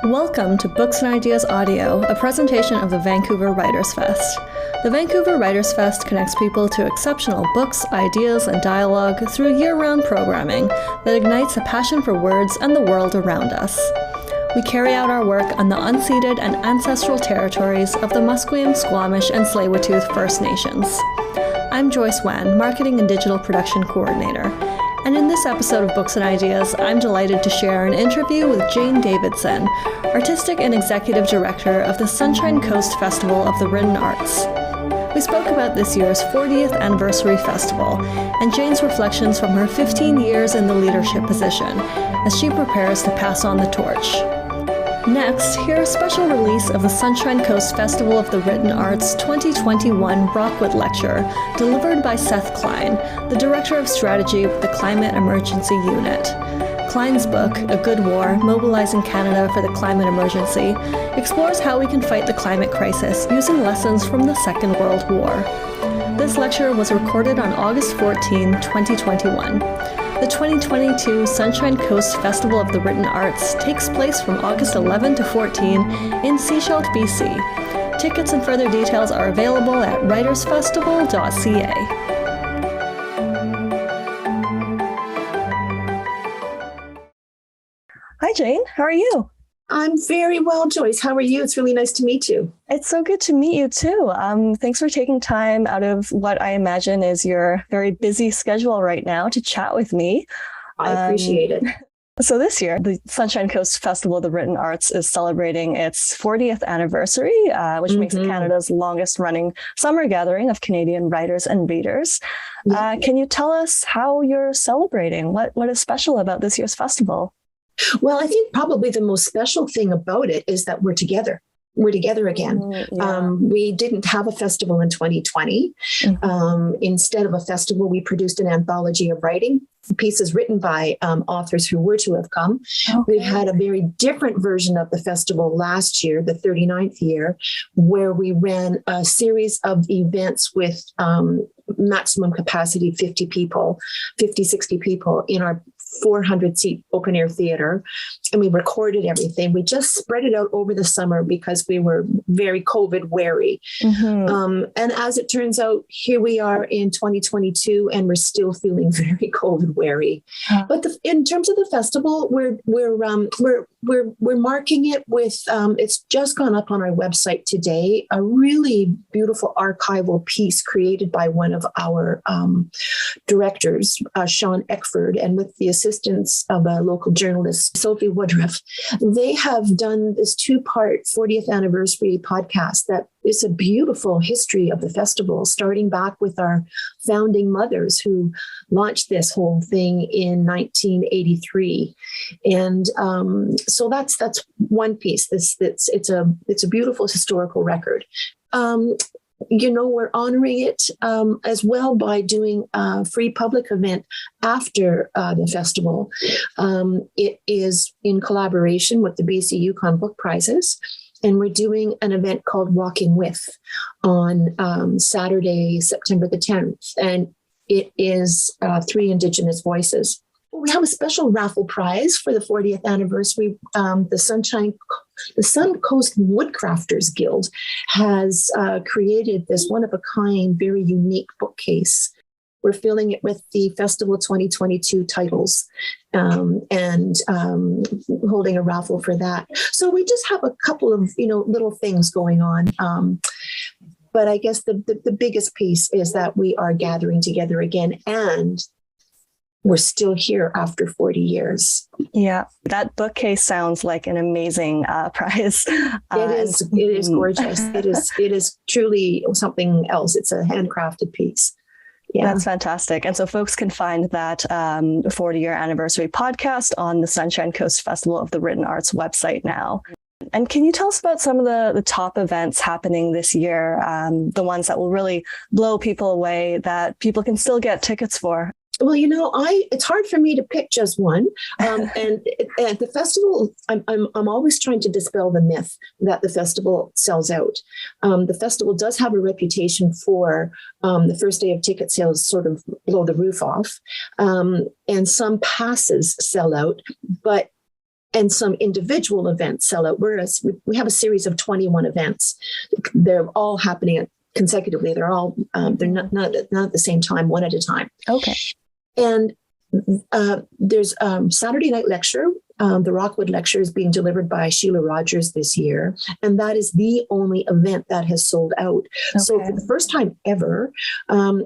Welcome to Books and Ideas Audio, a presentation of the Vancouver Writers Fest. The Vancouver Writers Fest connects people to exceptional books, ideas, and dialogue through year-round programming that ignites a passion for words and the world around us. We carry out our work on the unceded and ancestral territories of the Musqueam, Squamish, and Tsleil-Waututh First Nations. I'm Joyce Wan, Marketing and Digital Production Coordinator. And in this episode of Books and Ideas, I'm delighted to share an interview with Jane Davidson, Artistic and Executive Director of the Sunshine Coast Festival of the Written Arts. We spoke about this year's 40th anniversary festival and Jane's reflections from her 15 years in the leadership position as she prepares to pass on the torch. Next, hear a special release of the Sunshine Coast Festival of the Written Arts 2021 Rockwood Lecture, delivered by Seth Klein, the Director of Strategy with the Climate Emergency Unit. Klein's book, A Good War, Mobilizing Canada for the Climate Emergency, explores how we can fight the climate crisis using lessons from the Second World War. This lecture was recorded on August 14, 2021. The 2022 Sunshine Coast Festival of the Written Arts takes place from August 11 to 14 in Sechelt, BC. Tickets and further details are available at writersfestival.ca. Hi, Jane. How are you? I'm very well, Joyce. How are you? It's really nice to meet you. It's so good to meet you too. Thanks for taking time out of what I imagine is your very busy schedule right now to chat with me. I appreciate it. So this year, the Sunshine Coast Festival of the Written Arts is celebrating its 40th anniversary, which makes it Canada's longest running summer gathering of Canadian writers and readers. Can you tell us how you're celebrating? What is special about this year's festival? Well, I think probably the most special thing about it is that we're together. We're together again. We didn't have a festival in 2020. Instead of a festival, we produced an anthology of writing, pieces written by authors who were to have come. Okay. We had a very different version of the festival last year, the 39th year, where we ran a series of events with maximum capacity 50, 60 people in our 400-seat open-air theater, and we recorded everything. We just spread it out over the summer because we were very COVID wary. And as it turns out, here we are in 2022, and we're still feeling very COVID wary. But in terms of the festival, we're marking it with. It's just gone up on our website today. A really beautiful archival piece created by one of our directors, Sean Eckford, and with the assistance of a local journalist, Sophie Woodruff. They have done this 2-part 40th anniversary podcast that is a beautiful history of the festival, starting back with our founding mothers who launched this whole thing in 1983. And so that's one piece. It's a beautiful historical record. We're honoring it as well by doing a free public event after the festival. It is in collaboration with the BC Yukon Book Prizes, and we're doing an event called Walking With on Saturday, September the 10th, and it is 3 Indigenous voices. We have a special raffle prize for the 40th anniversary. The Sun Coast Woodcrafters Guild has created this one-of-a-kind, very unique bookcase. We're filling it with the Festival 2022 titles and holding a raffle for that. So we just have a couple of little things going on. But I guess the biggest piece is that we are gathering together again, and we're still here after 40 years. Yeah, that bookcase sounds like an amazing prize. It is gorgeous. It is truly something else. It's a handcrafted piece. Yeah. That's fantastic. And so folks can find that 40-year anniversary podcast on the Sunshine Coast Festival of the Written Arts website now. And can you tell us about some of the top events happening this year, the ones that will really blow people away that people can still get tickets for? Well, it's hard for me to pick just one. And at the festival, I'm always trying to dispel the myth that the festival sells out. The festival does have a reputation for the first day of ticket sales sort of blow the roof off. And some passes sell out, but and some individual events sell out. Whereas we have a series of 21 events. They're all happening consecutively. They're all they're not at the same time, one at a time. Okay. And there's Saturday night lecture. The Rockwood Lecture is being delivered by Sheila Rogers this year, and that is the only event that has sold out. Okay. So for the first time ever,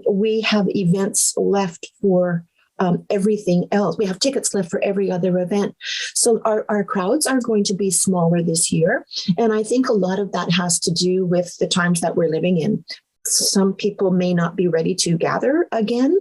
we have events left for everything else. We have tickets left for every other event. So our crowds are going to be smaller this year. And I think a lot of that has to do with the times that we're living in. Some people may not be ready to gather again.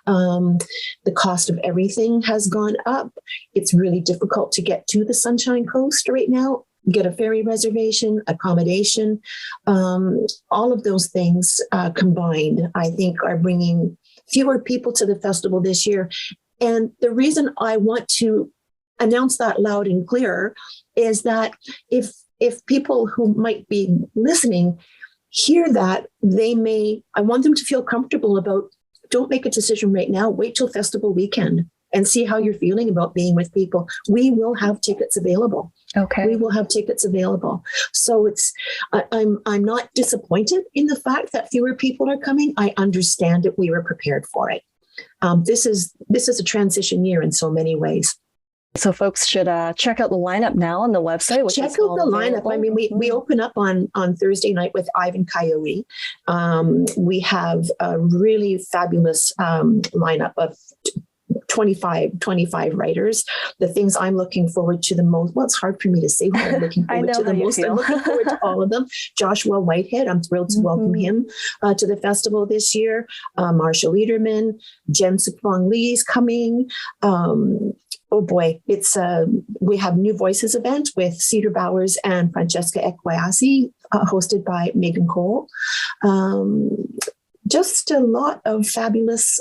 The cost of everything has gone up. It's really difficult to get to the Sunshine Coast right now, get a ferry reservation, accommodation. All of those things combined, I think, are bringing fewer people to the festival this year. And the reason I want to announce that loud and clear is that if people who might be listening hear that, I want them to feel comfortable about, don't make a decision right now, wait till festival weekend and see how you're feeling about being with people. We will have tickets available. Okay. We will have tickets available. So I'm not disappointed in the fact that fewer people are coming. I understand that we were prepared for it. This is a transition year in so many ways. So folks should check out the lineup now on the website. Check out the lineup. I mean, we open up on Thursday night with Ivan Coyote. We have a really fabulous lineup of 25 writers. The things I'm looking forward to the most, well, it's hard for me to say what I'm looking forward to the most. I'm looking forward to all of them. Joshua Whitehead, I'm thrilled to welcome him to the festival this year. Marsha Liederman, Jen Sukfong Lee's coming. Oh boy, we have New Voices event with Cedar Bowers and Francesca Ekwayasi, hosted by Megan Cole. Just a lot of fabulous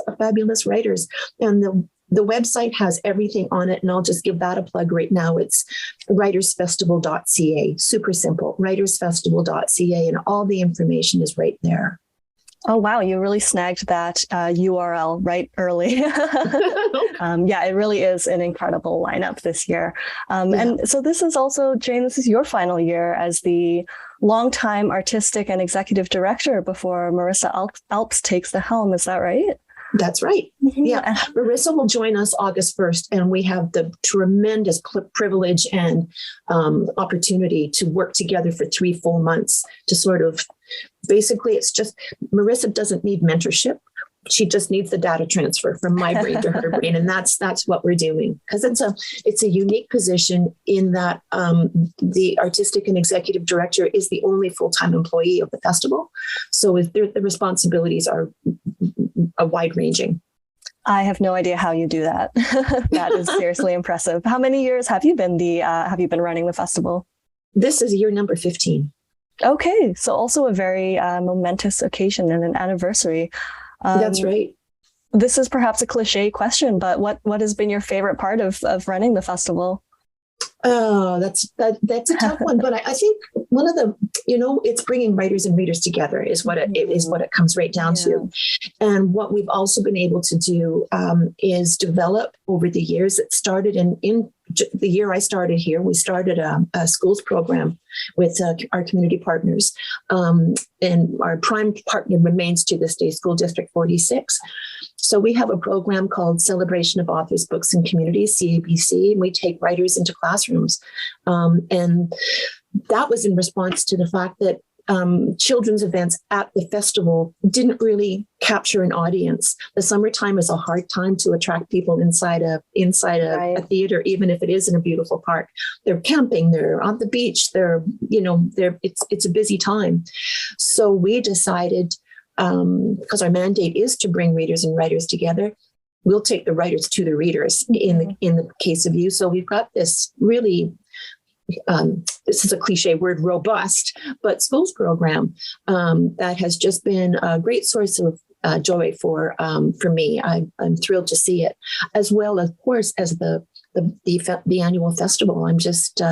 writers. And the website has everything on it. And I'll just give that a plug right now. It's writersfestival.ca. Super simple, writersfestival.ca. And all the information is right there. Oh, wow. You really snagged that URL right early. Yeah, it really is an incredible lineup this year. And so this is also, Jane, this is your final year as the longtime artistic and executive director before Marissa Alps takes the helm. Is that right? That's right. Yeah. Marissa will join us August 1st, and we have the tremendous privilege and opportunity to work together for 3 full months to sort of, basically, it's just, Marissa doesn't need mentorship. She just needs the data transfer from my brain to her brain. And that's what we're doing, because it's a unique position in that the artistic and executive director is the only full-time employee of the festival. So the responsibilities are wide-ranging. I have no idea how you do that. That is seriously impressive. How many years have you been running the festival? This is year number 15. Okay, so also a very momentous occasion and an anniversary. That's right. This is perhaps a cliche question, but what has been your favorite part of running the festival? Oh, that's a tough one. But I think one of the, it's bringing writers and readers together is what it comes right down to. And what we've also been able to do is develop over the years. It started in the year I started here. We started a schools program with our community partners. And our prime partner remains to this day School District 46. So we have a program called Celebration of Authors, Books, and Communities, CABC, and we take writers into classrooms. And that was in response to the fact that children's events at the festival didn't really capture an audience. The summertime is a hard time to attract people inside a theater, even if it is in a beautiful park. They're camping, they're on the beach, it's a busy time. So we decided, because our mandate is to bring readers and writers together, we'll take the writers to the readers in the case of you. So we've got this really, this is a cliche word, robust, but schools program that has just been a great source of joy for me. I'm thrilled to see it, as well, of course, as the the annual festival. I'm just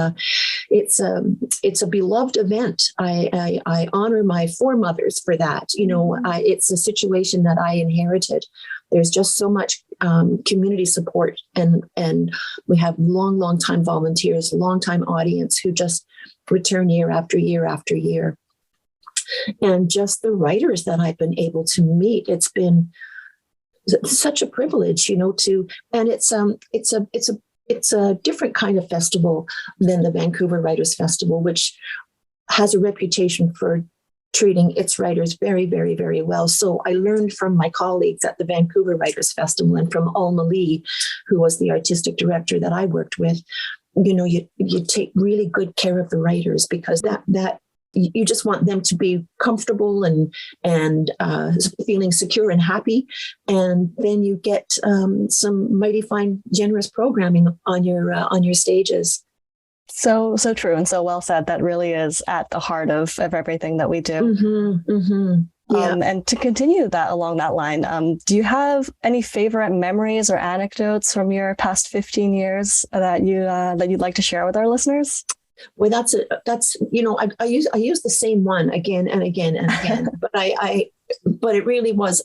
it's a beloved event. I honor my foremothers for that. It's a situation that I inherited. There's just so much community support, and we have long time volunteers, long time audience who just return year after year after year. And just the writers that I've been able to meet, it's been such a privilege, and it's a different kind of festival than the Vancouver Writers Festival, which has a reputation for treating its writers very, very, very well. So I learned from my colleagues at the Vancouver Writers Festival and from Alma Lee, who was the artistic director that I worked with. You take really good care of the writers, because that you just want them to be comfortable and feeling secure and happy, and then you get some mighty fine, generous programming on your stages. So true, and so well said. That really is at the heart of everything that we do. Mm-hmm, mm-hmm. Yeah. And to continue that along that line, do you have any favorite memories or anecdotes from your past 15 years that you'd like to share with our listeners? Well, that's I use the same one again and again and again, but it really was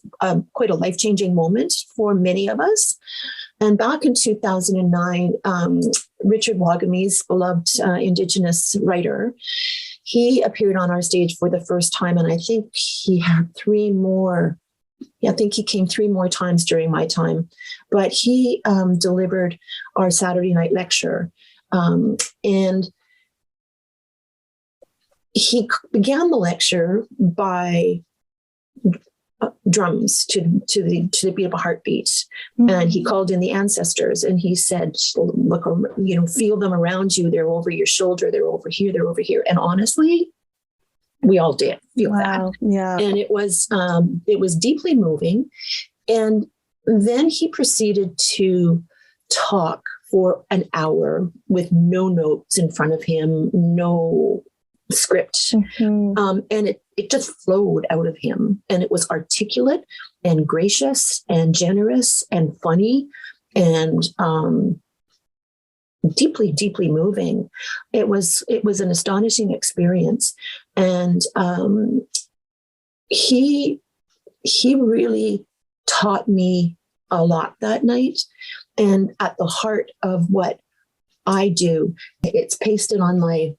quite a life-changing moment for many of us. And back in 2009, Richard Wagamese, beloved Indigenous writer, he appeared on our stage for the first time, and I think he had three more. I think he came three more times during my time, but he delivered our Saturday night lecture, and he began the lecture by drums to the beat of a heartbeat. Mm-hmm. And he called in the ancestors, and he said, look, feel them around you. They're over your shoulder. They're over here. They're over here. And honestly, we all did feel that. Yeah. And it was deeply moving. And then he proceeded to talk for an hour with no notes in front of him, no script. Mm-hmm. And it just flowed out of him. And it was articulate and gracious and generous and funny and deeply, deeply moving. It was an astonishing experience. And he really taught me a lot that night. And at the heart of what I do, it's pasted on my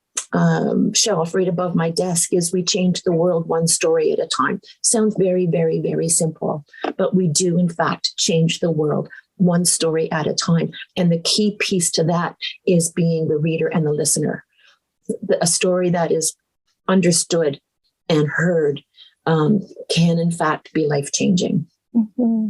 shelf right above my desk, is we change the world one story at a time. Sounds very, very, very simple, but we do in fact change the world one story at a time. And the key piece to that is being the reader and the listener. A story that is understood and heard can in fact be life-changing. Mm-hmm.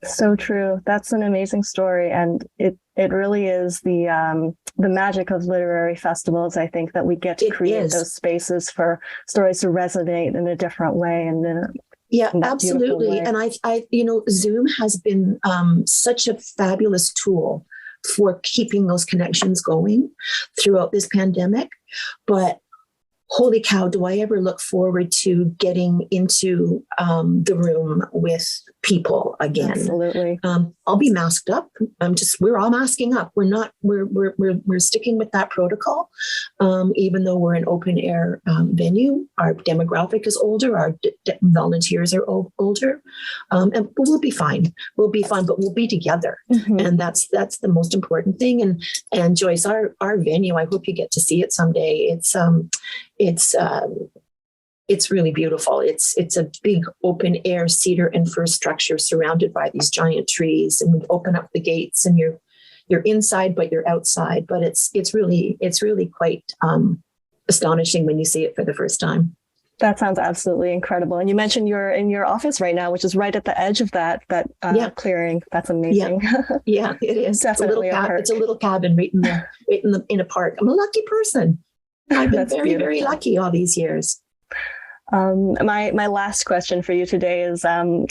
So true. That's an amazing story. And it really is the magic of literary festivals, I think, that we get to create those spaces for stories to resonate in a different way. And absolutely. And I Zoom has been such a fabulous tool for keeping those connections going throughout this pandemic. But holy cow, do I ever look forward to getting into the room with people again. Absolutely. I'll be masked up. We're all masking up. We're sticking with that protocol. Even though we're an open air venue, our demographic is older, our volunteers are older, and we'll be fine. We'll be fine, but we'll be together. Mm-hmm. And that's the most important thing. And Joyce, our venue, I hope you get to see it someday. It's really beautiful. It's a big open air cedar and fir structure surrounded by these giant trees, and we open up the gates, and you're inside, but you're outside. But it's really quite astonishing when you see it for the first time. That sounds absolutely incredible. And you mentioned you're in your office right now, which is right at the edge of that clearing. That's amazing. Yeah, it is. Definitely it's a little cabin right in a park. I'm a lucky person. I've been very, very lucky all these years. My last question for you today is,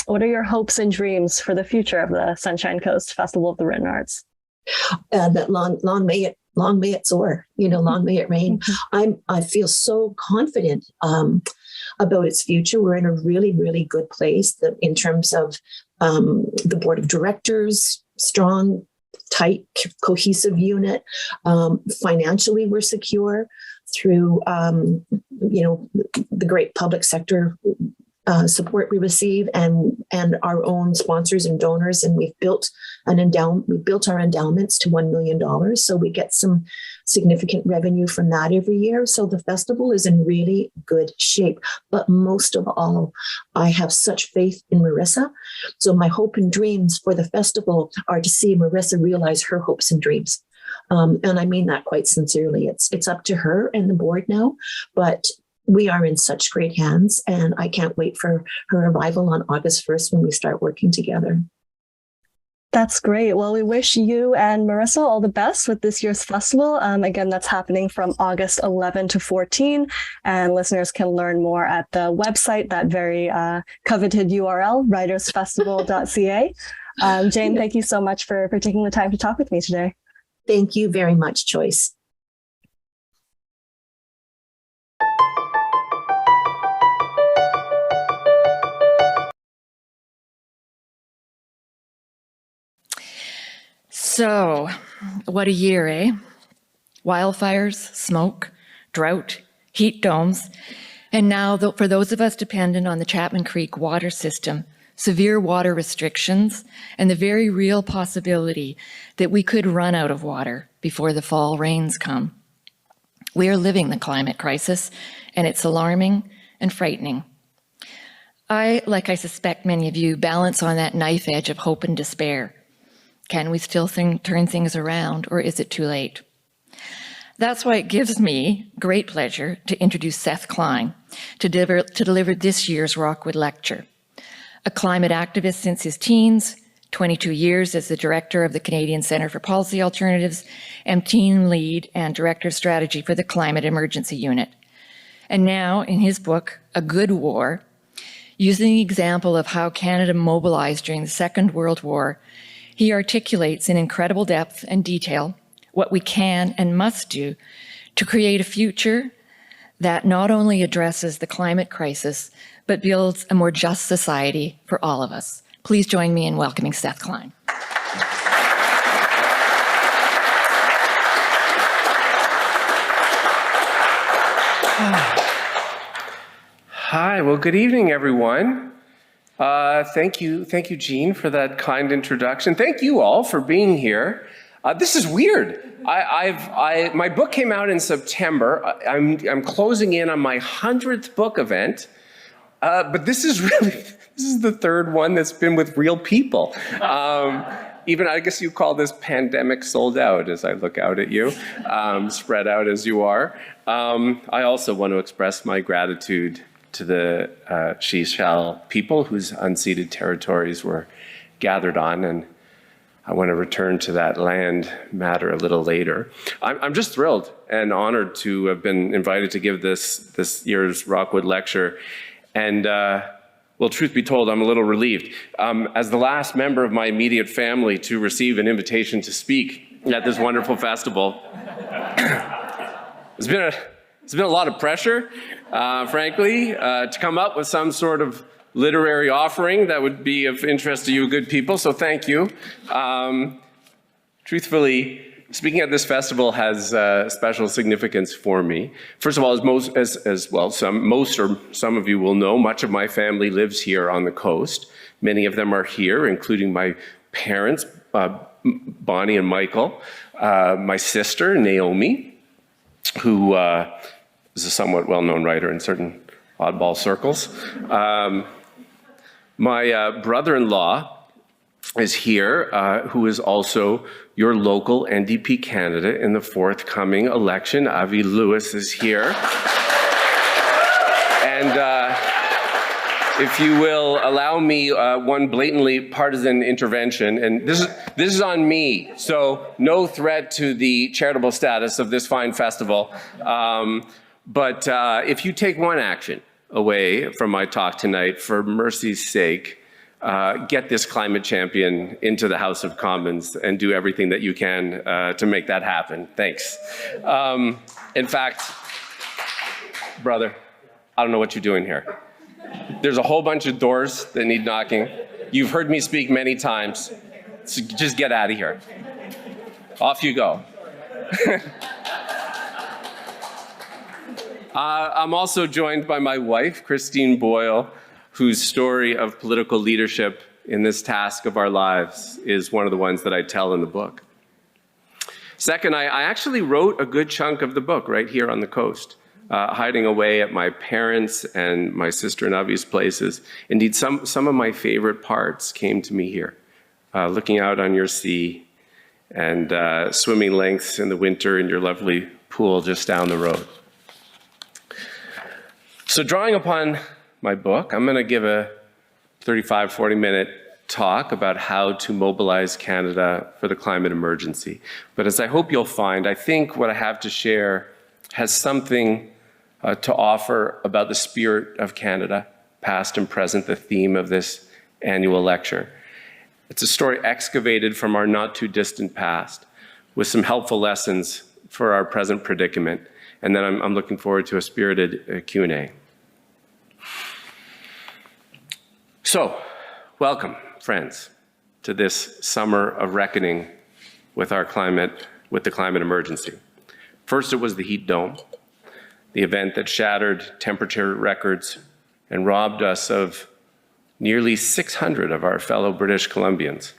what are your hopes and dreams for the future of the Sunshine Coast Festival of the Written Arts? That long may it soar, long may it rain. Mm-hmm. I feel so confident about its future. We're in a really, really good place in terms of the board of directors, strong, tight, cohesive unit. Financially, we're secure through, the great public sector support we receive and our own sponsors and donors. And we've built we built our endowments to $1 million. So we get some significant revenue from that every year. So the festival is in really good shape. But most of all, I have such faith in Marissa. So my hope and dreams for the festival are to see Marissa realize her hopes and dreams. And I mean that quite sincerely. It's up to her and the board now, but we are in such great hands, and I can't wait for her arrival on August 1st when we start working together. That's great. Well, we wish you and Marissa all the best with this year's festival. Again, that's happening from August 11 to 14, and listeners can learn more at the website, that very coveted URL, writersfestival.ca. Jane, thank you so much for taking the time to talk with me today. Thank you very much, Joyce. So, what a year, eh? Wildfires, smoke, drought, heat domes, and now for those of us dependent on the Chapman Creek water system, severe water restrictions, and the very real possibility that we could run out of water before the fall rains come. We are living the climate crisis, and it's alarming and frightening. I, like I suspect many of you, balance on that knife edge of hope and despair. Can we still turn things around, or is it too late? That's why it gives me great pleasure to introduce Seth Klein to deliver this year's Rockwood Lecture. A climate activist since his teens, 22 years as the director of the Canadian Centre for Policy Alternatives, and team lead and director of strategy for the Climate Emergency Unit. And now, in his book, A Good War, using the example of how Canada mobilized during the Second World War, he articulates in incredible depth and detail what we can and must do to create a future that not only addresses the climate crisis, but builds a more just society for all of us. Please join me in welcoming Seth Klein. Hi, well, good evening, everyone. Thank you, Jean, for that kind introduction. Thank you all for being here. This is weird. My book came out in September. I'm closing in on my 100th book event, but this is the third one that's been with real people. Even I guess you call this pandemic sold out as I look out at you, spread out as you are. I also want to express my gratitude to the Sechelt people whose unceded territories were gathered on, and I want to return to that land matter a little later. I'm just thrilled and honored to have been invited to give this year's Rockwood Lecture, and well, truth be told, I'm a little relieved. As the last member of my immediate family to receive an invitation to speak at this wonderful festival, it's been a lot of pressure, frankly, to come up with some sort of literary offering that would be of interest to you good people, so thank you. Truthfully, speaking at this festival has special significance for me. First of all, some of you will know, much of my family lives here on the coast. Many of them are here, including my parents, Bonnie and Michael, my sister, Naomi, who is a somewhat well-known writer in certain oddball circles. My brother-in-law is here, who is also your local NDP candidate in the forthcoming election. Avi Lewis is here. And if you will allow me one blatantly partisan intervention, and this is on me, so no threat to the charitable status of this fine festival. But if you take one action away from my talk tonight, for mercy's sake, get this climate champion into the House of Commons and do everything that you can to make that happen. Thanks. In fact, brother, I don't know what you're doing here. There's a whole bunch of doors that need knocking. You've heard me speak many times. So just get out of here. Off you go. I'm also joined by my wife, Christine Boyle, whose story of political leadership in this task of our lives is one of the ones that I tell in the book. Second, I actually wrote a good chunk of the book right here on the coast, hiding away at my parents' and my sister and Avi's places. Indeed, some of my favorite parts came to me here, looking out on your sea and swimming lengths in the winter in your lovely pool just down the road. So drawing upon my book, I'm going to give a 35, 40-minute talk about how to mobilize Canada for the climate emergency. But as I hope you'll find, I think what I have to share has something to offer about the spirit of Canada, past and present, the theme of this annual lecture. It's a story excavated from our not too distant past with some helpful lessons for our present predicament. And then I'm looking forward to a spirited Q&A. So, welcome, friends, to this summer of reckoning with the climate emergency. First, it was the heat dome, the event that shattered temperature records and robbed us of nearly 600 of our fellow British Columbians,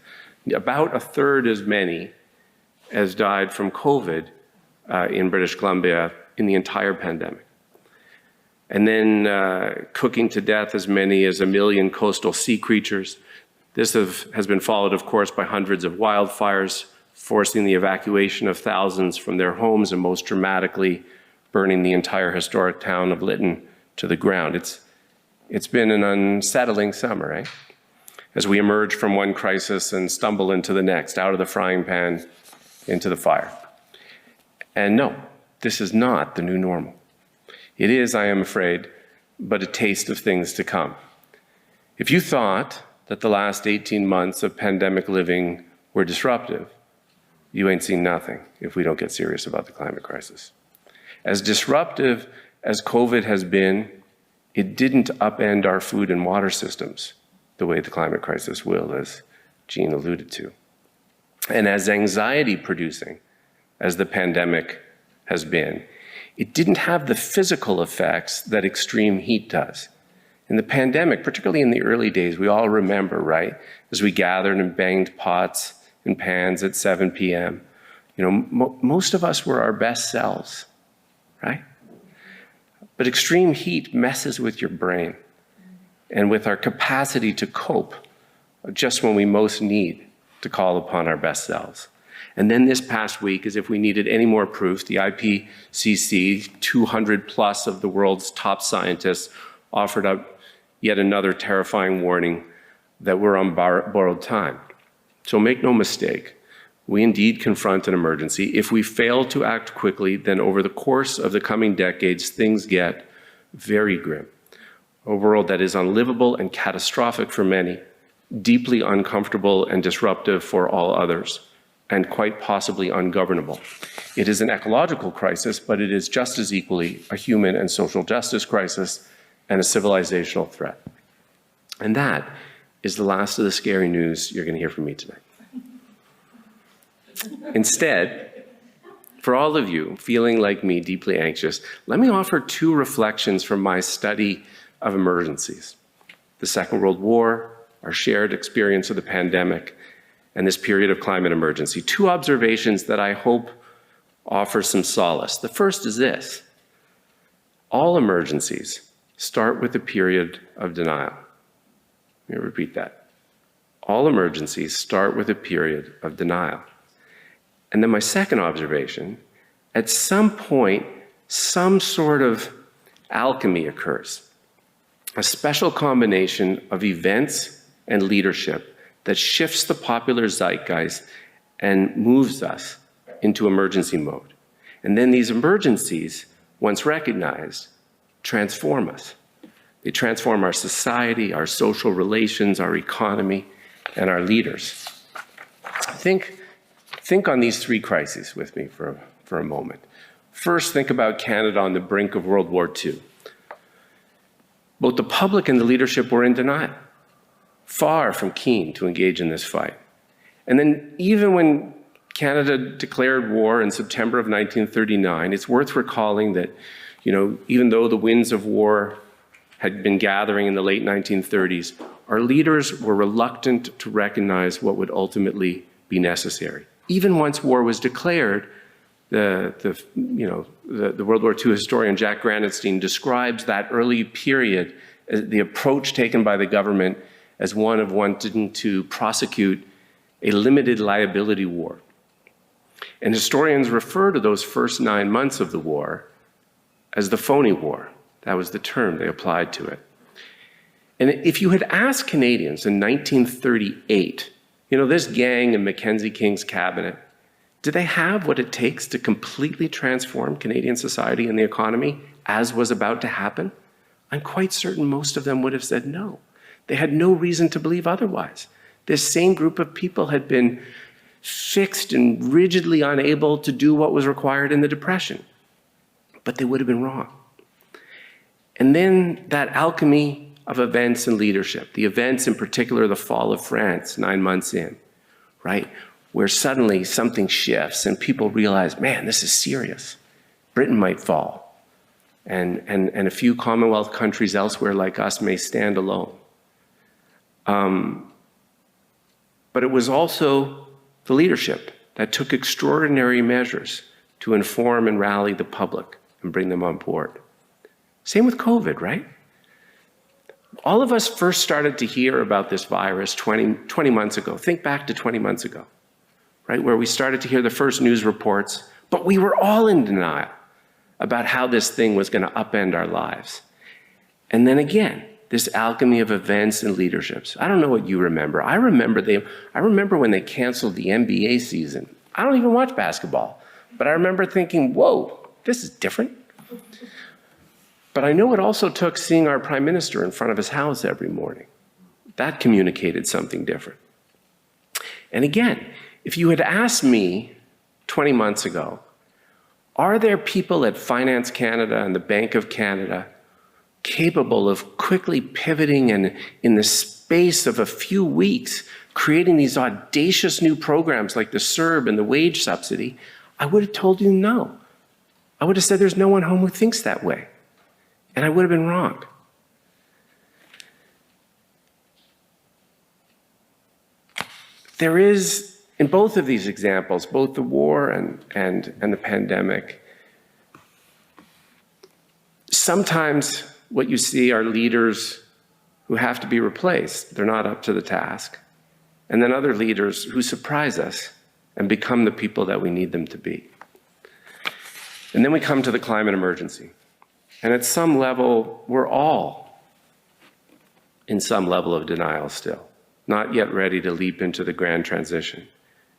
about a third as many as died from COVID in British Columbia in the entire pandemic. And then cooking to death as many as 1 million coastal sea creatures. This has been followed, of course, by hundreds of wildfires, forcing the evacuation of thousands from their homes and most dramatically burning the entire historic town of Lytton to the ground. It's been an unsettling summer, eh? As we emerge from one crisis and stumble into the next, out of the frying pan into the fire. And no, this is not the new normal. It is, I am afraid, but a taste of things to come. If you thought that the last 18 months of pandemic living were disruptive, you ain't seen nothing if we don't get serious about the climate crisis. As disruptive as COVID has been, it didn't upend our food and water systems the way the climate crisis will, as Jean alluded to. And as anxiety-producing as the pandemic has been, it didn't have the physical effects that extreme heat does. In the pandemic, particularly in the early days, we all remember, right? As we gathered and banged pots and pans at 7 p.m., most of us were our best selves, right? But extreme heat messes with your brain and with our capacity to cope just when we most need to call upon our best selves. And then this past week, as if we needed any more proof, the IPCC, 200 plus of the world's top scientists, offered up yet another terrifying warning that we're on borrowed time. So make no mistake, we indeed confront an emergency. If we fail to act quickly, then over the course of the coming decades, things get very grim. A world that is unlivable and catastrophic for many, deeply uncomfortable and disruptive for all others, and quite possibly ungovernable. It is an ecological crisis, but it is just as equally a human and social justice crisis and a civilizational threat. And that is the last of the scary news you're going to hear from me tonight. Instead, for all of you feeling like me, deeply anxious, let me offer 2 reflections from my study of emergencies: the Second World War, our shared experience of the pandemic, and this period of climate emergency. 2 observations that I hope offer some solace. The first is this: all emergencies start with a period of denial. Let me repeat that. All emergencies start with a period of denial. And then my second observation, at some point, some sort of alchemy occurs. A special combination of events and leadership that shifts the popular zeitgeist and moves us into emergency mode. And then these emergencies, once recognized, transform us. They transform our society, our social relations, our economy, and our leaders. Think on these 3 crises with me for a moment. First, think about Canada on the brink of World War II. Both the public and the leadership were in denial, far from keen to engage in this fight. And then even when Canada declared war in September of 1939, it's worth recalling that, even though the winds of war had been gathering in the late 1930s, our leaders were reluctant to recognize what would ultimately be necessary. Even once war was declared, the World War II historian Jack Granatstein describes that early period, the approach taken by the government, as one of wanting to prosecute a limited liability war. And historians refer to those first 9 months of the war as the phony war. That was the term they applied to it. And if you had asked Canadians in 1938, this gang in Mackenzie King's cabinet, do they have what it takes to completely transform Canadian society and the economy, as was about to happen? I'm quite certain most of them would have said no. They had no reason to believe otherwise. This same group of people had been fixed and rigidly unable to do what was required in the Depression. But they would have been wrong. And then that alchemy of events and leadership, the events in particular, the fall of France 9 months in, right? Where suddenly something shifts and people realize, man, this is serious. Britain might fall. And a few Commonwealth countries elsewhere like us may stand alone. But it was also the leadership that took extraordinary measures to inform and rally the public and bring them on board. Same with COVID, right? All of us first started to hear about this virus 20 months ago. Think back to 20 months ago, right? Where we started to hear the first news reports, but we were all in denial about how this thing was going to upend our lives. And then again, this alchemy of events and leaderships. I don't know what you remember. I remember when they canceled the NBA season. I don't even watch basketball, but I remember thinking, whoa, this is different. But I know it also took seeing our prime minister in front of his house every morning. That communicated something different. And again, if you had asked me 20 months ago, are there people at Finance Canada and the Bank of Canada capable of quickly pivoting and in the space of a few weeks, creating these audacious new programs like the CERB and the wage subsidy? I would have told you no. I would have said there's no one home who thinks that way. And I would have been wrong. There is, in both of these examples, both the war and the pandemic, sometimes what you see are leaders who have to be replaced. They're not up to the task. And then other leaders who surprise us and become the people that we need them to be. And then we come to the climate emergency. And at some level, we're all in some level of denial still, not yet ready to leap into the grand transition.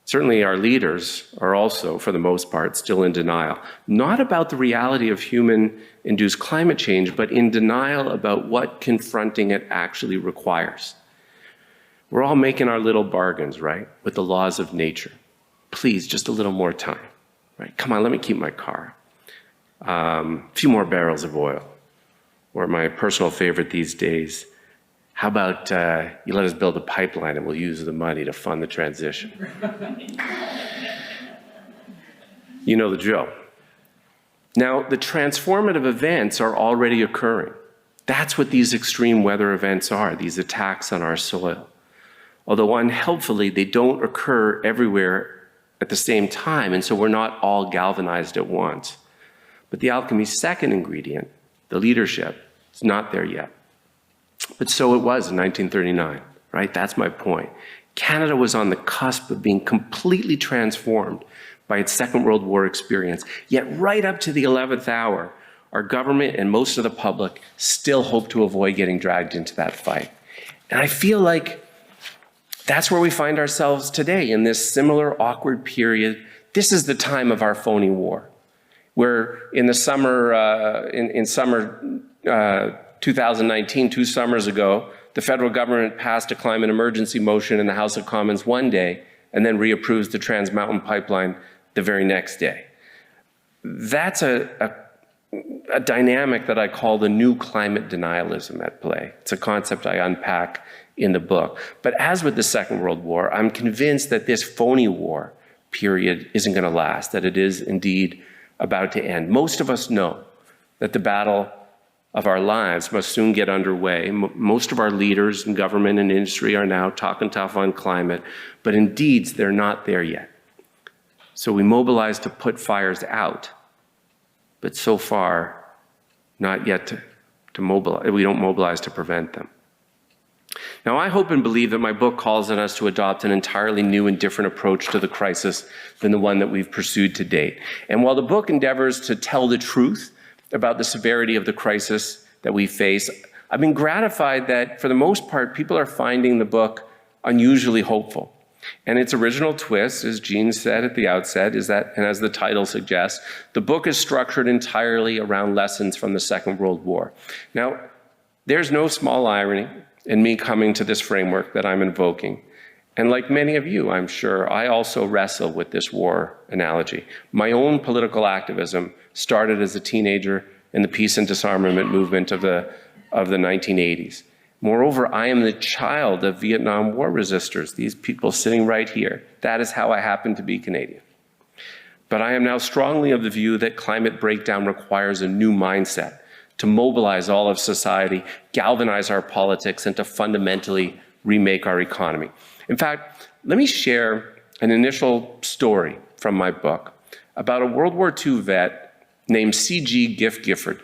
Certainly our leaders are also, for the most part, still in denial, not about the reality of human-induced climate change, but in denial about what confronting it actually requires. We're all making our little bargains, right, with the laws of nature. Please, just a little more time, right? Come on, let me keep my car. A few more barrels of oil. Or my personal favorite these days, how about you let us build a pipeline and we'll use the money to fund the transition? You know the drill. Now, the transformative events are already occurring. That's what these extreme weather events are, these attacks on our soil. Although unhelpfully, they don't occur everywhere at the same time, and so we're not all galvanized at once. But the alchemy's second ingredient, the leadership, is not there yet. But so it was in 1939, right? That's my point. Canada was on the cusp of being completely transformed by its Second World War experience. Yet right up to the 11th hour, our government and most of the public still hoped to avoid getting dragged into that fight. And I feel like that's where we find ourselves today in this similar awkward period. This is the time of our phony war, where in the summer, in summer 2019, 2 summers ago, the federal government passed a climate emergency motion in the House of Commons one day and then reapproves the Trans Mountain Pipeline the very next day. That's a dynamic that I call the new climate denialism at play. It's a concept I unpack in the book. But as with the Second World War, I'm convinced that this phony war period isn't going to last, that it is indeed about to end. Most of us know that the battle of our lives must soon get underway. Most of our leaders in government and industry are now talking tough on climate, but in deeds, they're not there yet. So we mobilize to put fires out, but so far, not yet to mobilize. We don't mobilize to prevent them. Now, I hope and believe that my book calls on us to adopt an entirely new and different approach to the crisis than the one that we've pursued to date. And while the book endeavors to tell the truth about the severity of the crisis that we face, I've been gratified that, for the most part, people are finding the book unusually hopeful. And its original twist, as Jean said at the outset, is that, and as the title suggests, the book is structured entirely around lessons from the Second World War. Now, there's no small irony in me coming to this framework that I'm invoking. And like many of you, I'm sure, I also wrestle with this war analogy. My own political activism started as a teenager in the peace and disarmament movement of the 1980s. Moreover, I am the child of Vietnam War resistors, these people sitting right here. That is how I happen to be Canadian. But I am now strongly of the view that climate breakdown requires a new mindset, to mobilize all of society, galvanize our politics, and to fundamentally remake our economy. In fact, let me share an initial story from my book about a World War II vet named C.G. Gifford.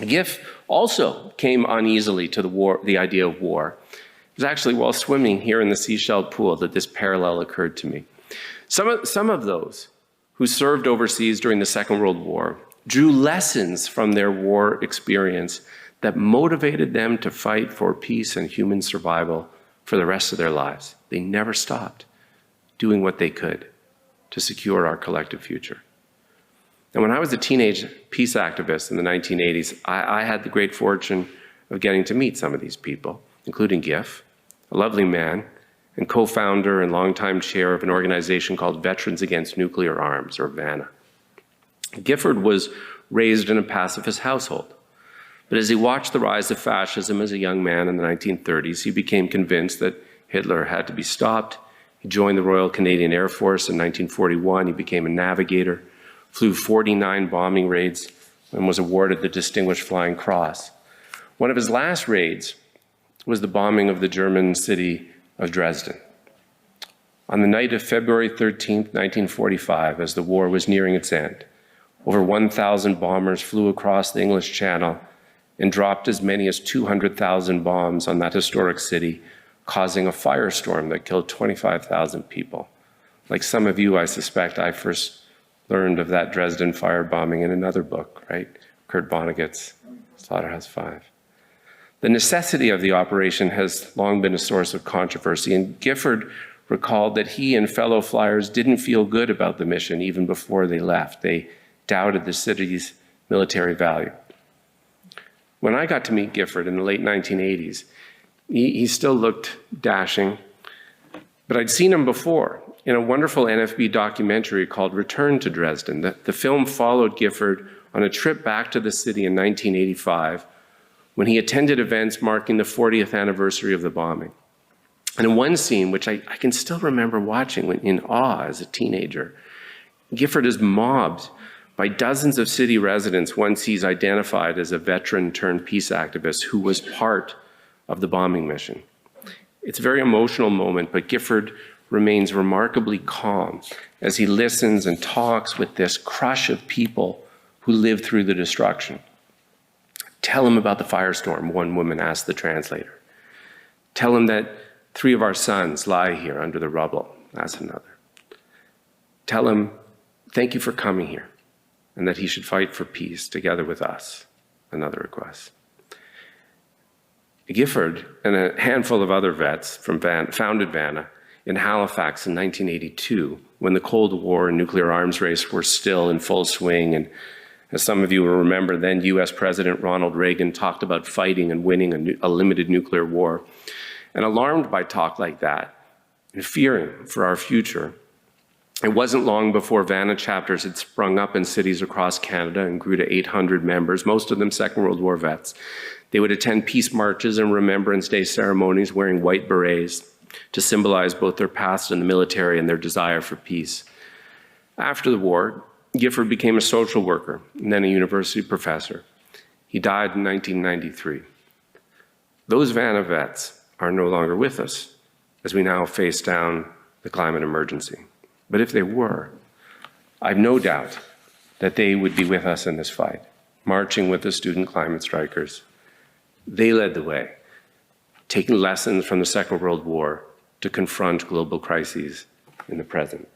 Giff also came uneasily to the idea of war. It was actually while swimming here in the Sechelt pool that this parallel occurred to me. Some of those who served overseas during the Second World War drew lessons from their war experience that motivated them to fight for peace and human survival for the rest of their lives. They never stopped doing what they could to secure our collective future. And when I was a teenage peace activist in the 1980s, I had the great fortune of getting to meet some of these people, including Giff, a lovely man, and co-founder and longtime chair of an organization called Veterans Against Nuclear Arms, or VANA. Gifford was raised in a pacifist household, but as he watched the rise of fascism as a young man in the 1930s, he became convinced that Hitler had to be stopped. He joined the Royal Canadian Air Force in 1941. He became a navigator, flew 49 bombing raids, and was awarded the Distinguished Flying Cross. One of his last raids was the bombing of the German city of Dresden. On the night of February 13th, 1945, as the war was nearing its end, over 1,000 bombers flew across the English Channel and dropped as many as 200,000 bombs on that historic city, causing a firestorm that killed 25,000 people. Like some of you, I suspect, I first learned of that Dresden firebombing in another book, right? Kurt Vonnegut's Slaughterhouse-Five. The necessity of the operation has long been a source of controversy, and Gifford recalled that he and fellow flyers didn't feel good about the mission even before they left. They doubted the city's military value. When I got to meet Gifford in the late 1980s, he still looked dashing, but I'd seen him before in a wonderful NFB documentary called Return to Dresden. The film followed Gifford on a trip back to the city in 1985 when he attended events marking the 40th anniversary of the bombing. And in one scene, which I can still remember watching in awe as a teenager, Gifford is mobbed by dozens of city residents once he's identified as a veteran turned peace activist who was part of the bombing mission. It's a very emotional moment, but Gifford remains remarkably calm as he listens and talks with this crush of people who lived through the destruction. Tell him about the firestorm, one woman asked the translator. Tell him that 3 of our sons lie here under the rubble, asked another. Tell him, thank you for coming here, and that he should fight for peace together with us, another request. Gifford and a handful of other vets from founded VANA in Halifax in 1982, when the Cold War and nuclear arms race were still in full swing. And as some of you will remember, then US President Ronald Reagan talked about fighting and winning a limited nuclear war. And alarmed by talk like that, and fearing for our future, It wasn't long before VANA chapters had sprung up in cities across Canada and grew to 800 members, most of them Second World War vets. They would attend peace marches and Remembrance Day ceremonies wearing white berets to symbolize both their past in the military and their desire for peace. After the war, Gifford became a social worker and then a university professor. He died in 1993. Those VANA vets are no longer with us as we now face down the climate emergency. But if they were, I have no doubt that they would be with us in this fight, marching with the student climate strikers. They led the way, taking lessons from the Second World War to confront global crises in the present.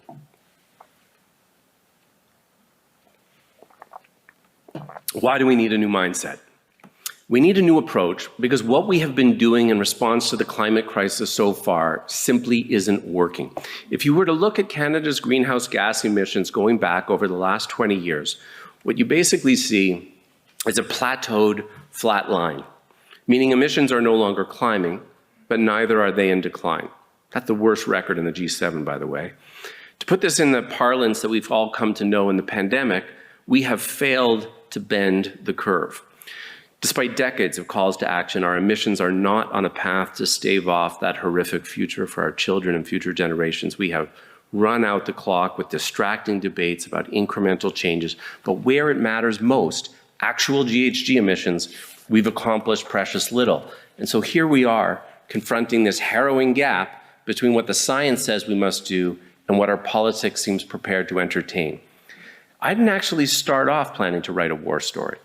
Why do we need a new mindset? We need a new approach because what we have been doing in response to the climate crisis so far simply isn't working. If you were to look at Canada's greenhouse gas emissions going back over the last 20 years, what you basically see is a plateaued flat line, meaning emissions are no longer climbing, but neither are they in decline. That's the worst record in the G7, by the way. To put this in the parlance that we've all come to know in the pandemic, we have failed to bend the curve. Despite decades of calls to action, our emissions are not on a path to stave off that horrific future for our children and future generations. We have run out the clock with distracting debates about incremental changes, but where it matters most, actual GHG emissions, we've accomplished precious little. And so here we are, confronting this harrowing gap between what the science says we must do and what our politics seems prepared to entertain. I didn't actually start off planning to write a war story.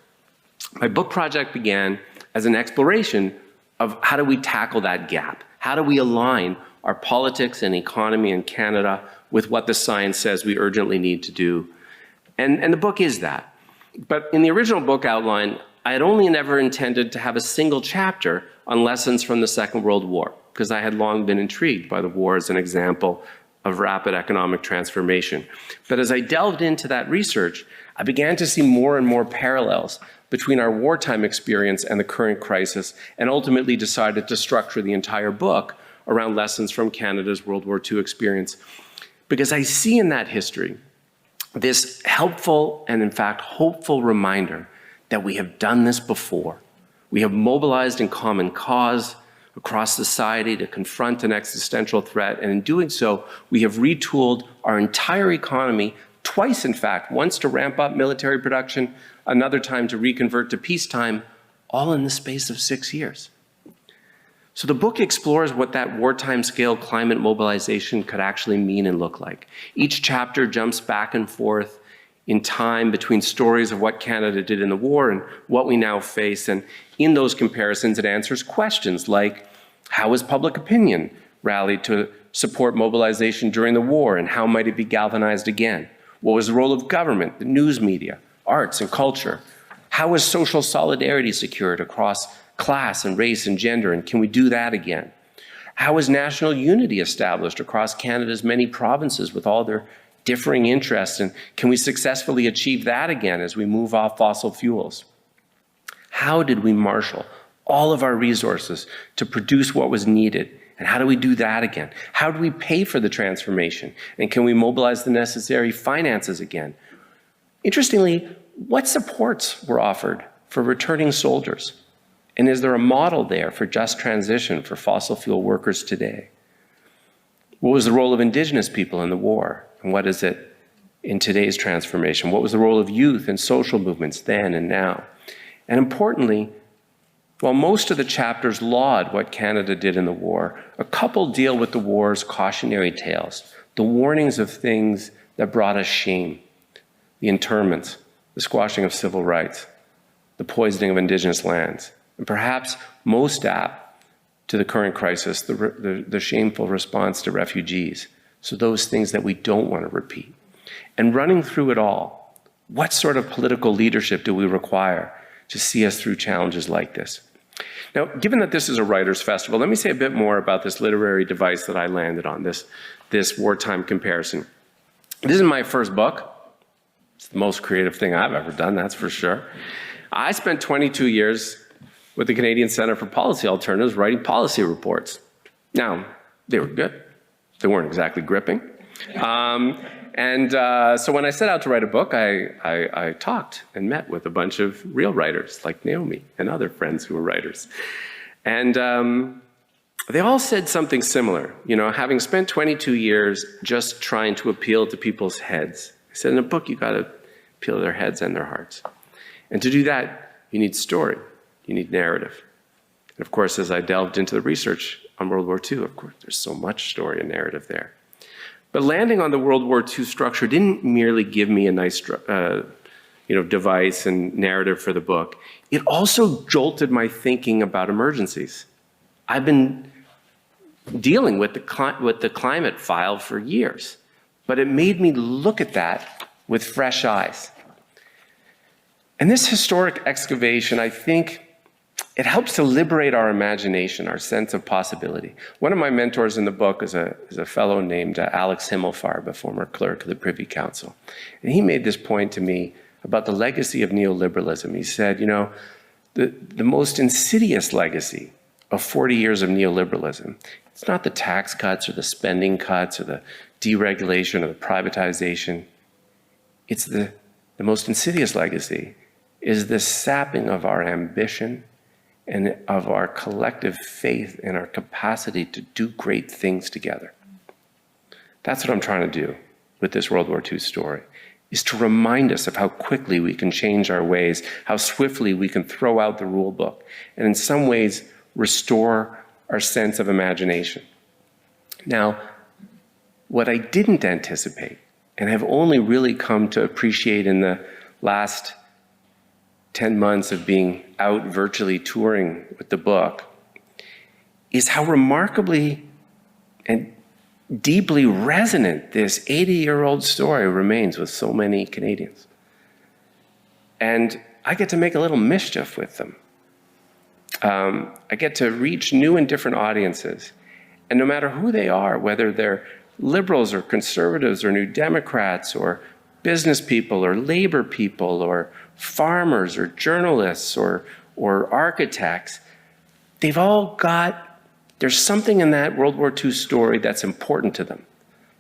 My book project began as an exploration of how do we tackle that gap? How do we align our politics and economy in Canada with what the science says we urgently need to do? And the book is that. But in the original book outline, I had only and ever intended to have a single chapter on lessons from the Second World War, because I had long been intrigued by the war as an example of rapid economic transformation. But as I delved into that research, I began to see more and more parallels between our wartime experience and the current crisis, and ultimately decided to structure the entire book around lessons from Canada's World War II experience. Because I see in that history this helpful and in fact hopeful reminder that we have done this before. We have mobilized in common cause across society to confront an existential threat, and in doing so, we have retooled our entire economy twice, in fact, once to ramp up military production, another time to reconvert to peacetime, all in the space of 6 years. So the book explores what that wartime scale climate mobilization could actually mean and look like. Each chapter jumps back and forth in time between stories of what Canada did in the war and what we now face. And in those comparisons, it answers questions like, how has public opinion rallied to support mobilization during the war, and how might it be galvanized again? What was the role of government, the news media, arts and culture? How is social solidarity secured across class and race and gender, and can we do that again? How is national unity established across Canada's many provinces with all their differing interests, and can we successfully achieve that again as we move off fossil fuels? How did we marshal all of our resources to produce what was needed, and how do we do that again? How do we pay for the transformation, and can we mobilize the necessary finances again? Interestingly, what supports were offered for returning soldiers? And is there a model there for just transition for fossil fuel workers today? What was the role of Indigenous people in the war? And what is it in today's transformation? What was the role of youth and social movements then and now? And importantly, while most of the chapters laud what Canada did in the war, a couple deal with the war's cautionary tales, the warnings of things that brought us shame, the internments, the squashing of civil rights, the poisoning of Indigenous lands, and perhaps most apt to the current crisis, the shameful response to refugees. So those things that we don't want to repeat. And running through it all, what sort of political leadership do we require to see us through challenges like this? Now, given that this is a writer's festival, let me say a bit more about this literary device that I landed on, this wartime comparison. This is my first book. It's the most creative thing I've ever done, that's for sure. I spent 22 years with the Canadian Centre for Policy Alternatives writing policy reports. Now, they were good. They weren't exactly gripping. So when I set out to write a book, I talked and met with a bunch of real writers like Naomi and other friends who were writers. And they all said something similar. You know, having spent 22 years just trying to appeal to people's heads, I said, in a book, you got to appeal to their heads and their hearts. And to do that, you need story, you need narrative. And of course, as I delved into the research on World War II, of course, there's so much story and narrative there. But landing on the World War II structure didn't merely give me a nice device and narrative for the book. It also jolted my thinking about emergencies. I've been dealing with the climate file for years, but it made me look at that with fresh eyes. And this historic excavation, I think, it helps to liberate our imagination, our sense of possibility. One of my mentors in the book is a fellow named Alex Himmelfarb, a former clerk of the Privy Council. And he made this point to me about the legacy of neoliberalism. He said, you know, the most insidious legacy of 40 years of neoliberalism, it's not the tax cuts or the spending cuts or the deregulation or the privatization. It's the most insidious legacy is the sapping of our ambition and of our collective faith and our capacity to do great things together. That's what I'm trying to do with this World War II story, is to remind us of how quickly we can change our ways, how swiftly we can throw out the rule book, and in some ways restore our sense of imagination. Now, what I didn't anticipate, and have only really come to appreciate in the last 10 months of being out virtually touring with the book, is how remarkably and deeply resonant this 80-year-old story remains with so many Canadians. And I get to make a little mischief with them. I get to reach new and different audiences. And no matter who they are, whether they're liberals or conservatives or New Democrats or business people or labor people or farmers or journalists or architects, they've all got, there's something in that World War II story that's important to them,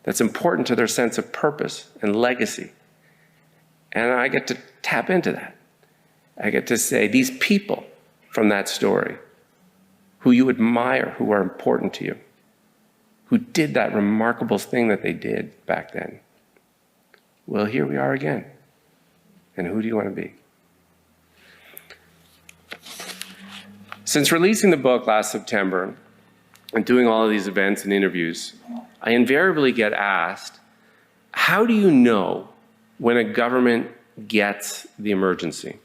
that's important to their sense of purpose and legacy. And I get to tap into that. I get to say, these people from that story, who you admire, who are important to you, who did that remarkable thing that they did back then, well, here we are again. And who do you want to be? Since releasing the book last September and doing all of these events and interviews, I invariably get asked, how do you know when a government gets the emergency?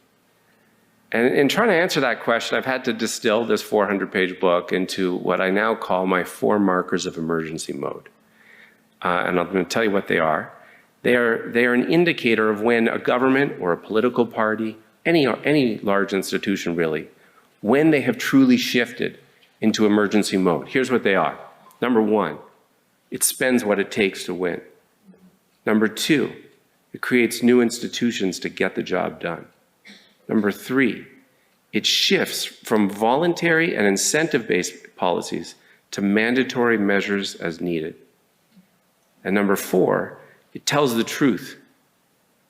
And in trying to answer that question, I've had to distill this 400-page book into what I now call my 4 markers of emergency mode. And I'm going to tell you what they are. They are an indicator of when a government or a political party, any large institution really, when they have truly shifted into emergency mode. Here's what they are. Number 1, it spends what it takes to win. Number 2, it creates new institutions to get the job done. Number 3, it shifts from voluntary and incentive-based policies to mandatory measures as needed. And number 4, it tells the truth.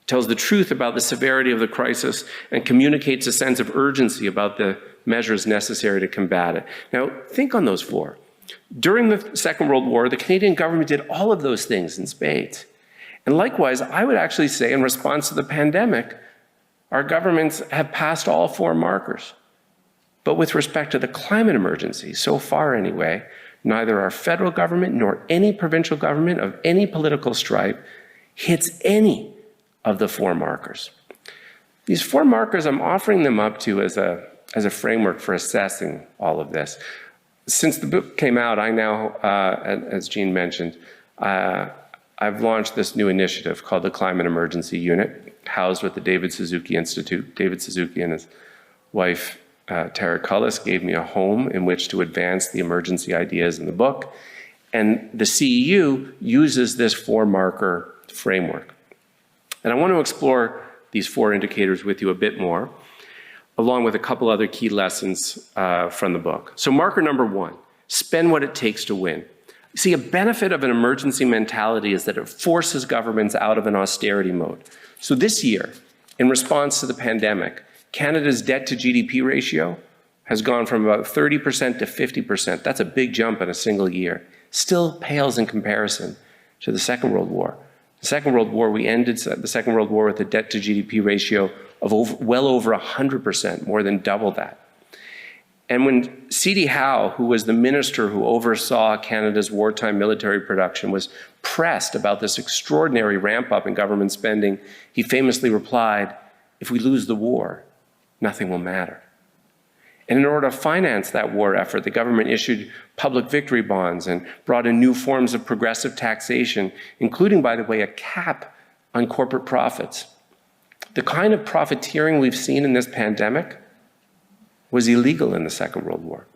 It tells the truth about the severity of the crisis and communicates a sense of urgency about the measures necessary to combat it. Now, think on those 4. During the Second World War, the Canadian government did all of those things in spades. And likewise, I would actually say in response to the pandemic, our governments have passed all 4 markers. But with respect to the climate emergency, so far anyway, neither our federal government nor any provincial government of any political stripe hits any of the 4 markers. These 4 markers, I'm offering them up to as a framework for assessing all of this. Since the book came out, I now, as Jean mentioned, I've launched this new initiative called the Climate Emergency Unit, housed with the David Suzuki Institute. David Suzuki and his wife, Tara Cullis, gave me a home in which to advance the emergency ideas in the book. And the CEU uses this 4-marker framework. And I want to explore these 4 indicators with you a bit more, along with a couple other key lessons from the book. So marker number 1, spend what it takes to win. You see, a benefit of an emergency mentality is that it forces governments out of an austerity mode. So this year, in response to the pandemic, Canada's debt to GDP ratio has gone from about 30% to 50%. That's a big jump in a single year. Still pales in comparison to the Second World War. The Second World War, we ended the Second World War with a debt to GDP ratio of well over 100%, more than double that. And when C.D. Howe, who was the minister who oversaw Canada's wartime military production, was pressed about this extraordinary ramp up in government spending, he famously replied, "If we lose the war, nothing will matter." And in order to finance that war effort, the government issued public victory bonds and brought in new forms of progressive taxation, including, by the way, a cap on corporate profits. The kind of profiteering we've seen in this pandemic was illegal in the Second World War.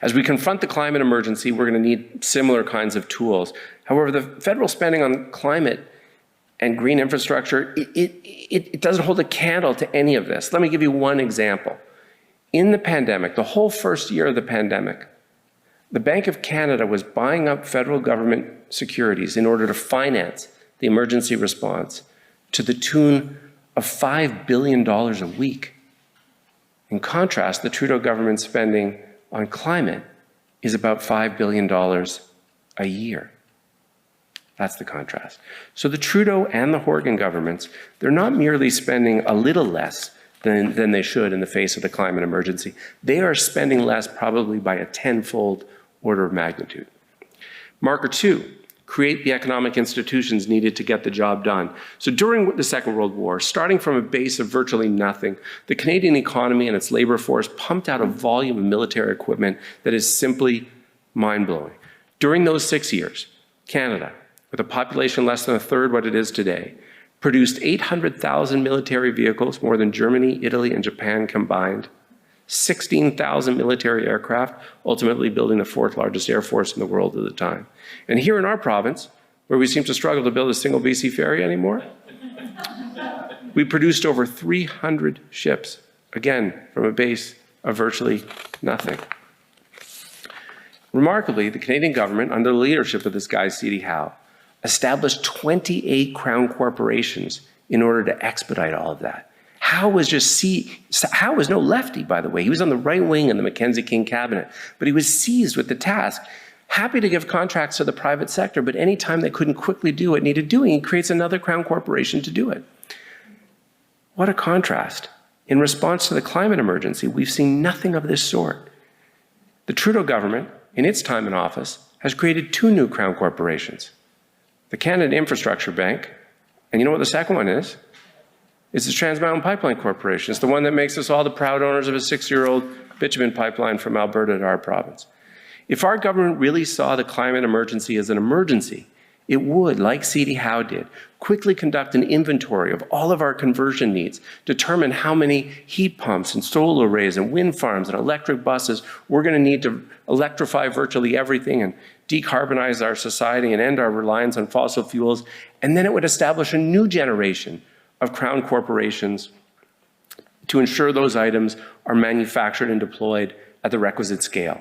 As we confront the climate emergency, we're going to need similar kinds of tools. However, the federal spending on climate and green infrastructure, it doesn't hold a candle to any of this. Let me give you one example. In the pandemic, the whole first year of the pandemic, the Bank of Canada was buying up federal government securities in order to finance the emergency response to the tune of $5 billion a week. In contrast, the Trudeau government spending on climate is about $5 billion a year. That's the contrast. So the Trudeau and the Horgan governments, they're not merely spending a little less than they should in the face of the climate emergency. They are spending less probably by a 10-fold order of magnitude. Marker 2, create the economic institutions needed to get the job done. So during the Second World War, starting from a base of virtually nothing, the Canadian economy and its labor force pumped out a volume of military equipment that is simply mind-blowing. During those 6 years, Canada, with a population less than a third what it is today, produced 800,000 military vehicles, more than Germany, Italy, and Japan combined, 16,000 military aircraft, ultimately building the fourth largest air force in the world at the time. And here in our province, where we seem to struggle to build a single BC ferry anymore, we produced over 300 ships, again, from a base of virtually nothing. Remarkably, the Canadian government, under the leadership of this guy, C.D. Howe, established 28 crown corporations in order to expedite all of that. Howe was Howe was no lefty, by the way. He was on the right wing in the Mackenzie King cabinet, but he was seized with the task. Happy to give contracts to the private sector, but anytime they couldn't quickly do what needed doing, he creates another crown corporation to do it. What a contrast. In response to the climate emergency, we've seen nothing of this sort. The Trudeau government, in its time in office, has created 2 new crown corporations. The Canada Infrastructure Bank, and you know what the second one is? It's the Trans Mountain Pipeline Corporation. It's the one that makes us all the proud owners of a 6-year-old bitumen pipeline from Alberta to our province. If our government really saw the climate emergency as an emergency, it would, like C.D. Howe did, quickly conduct an inventory of all of our conversion needs, determine how many heat pumps and solar arrays and wind farms and electric buses we're going to need to electrify virtually everything and decarbonize our society and end our reliance on fossil fuels. And then it would establish a new generation of crown corporations to ensure those items are manufactured and deployed at the requisite scale.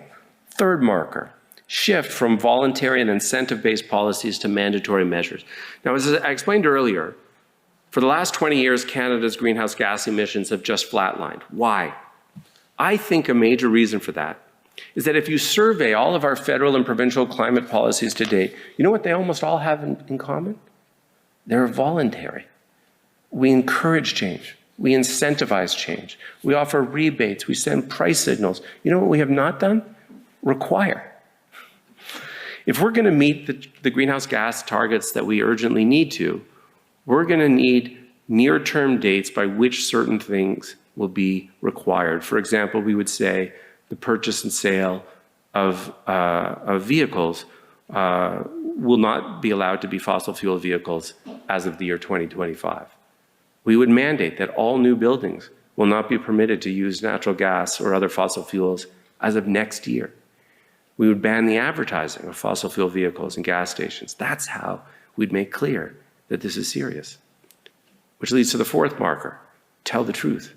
Third marker, shift from voluntary and incentive-based policies to mandatory measures. Now, as I explained earlier, for the last 20 years, Canada's greenhouse gas emissions have just flatlined. Why? I think a major reason for that is that if you survey all of our federal and provincial climate policies to date, you know what they almost all have in common? They're voluntary. We encourage change. We incentivize change. We offer rebates. We send price signals. You know what we have not done? Require. If we're going to meet the greenhouse gas targets that we urgently need to, we're going to need near-term dates by which certain things will be required. For example, we would say the purchase and sale of vehicles will not be allowed to be fossil fuel vehicles as of the year 2025. We would mandate that all new buildings will not be permitted to use natural gas or other fossil fuels as of next year. We would ban the advertising of fossil fuel vehicles and gas stations. That's how we'd make clear that this is serious. Which leads to the fourth marker, tell the truth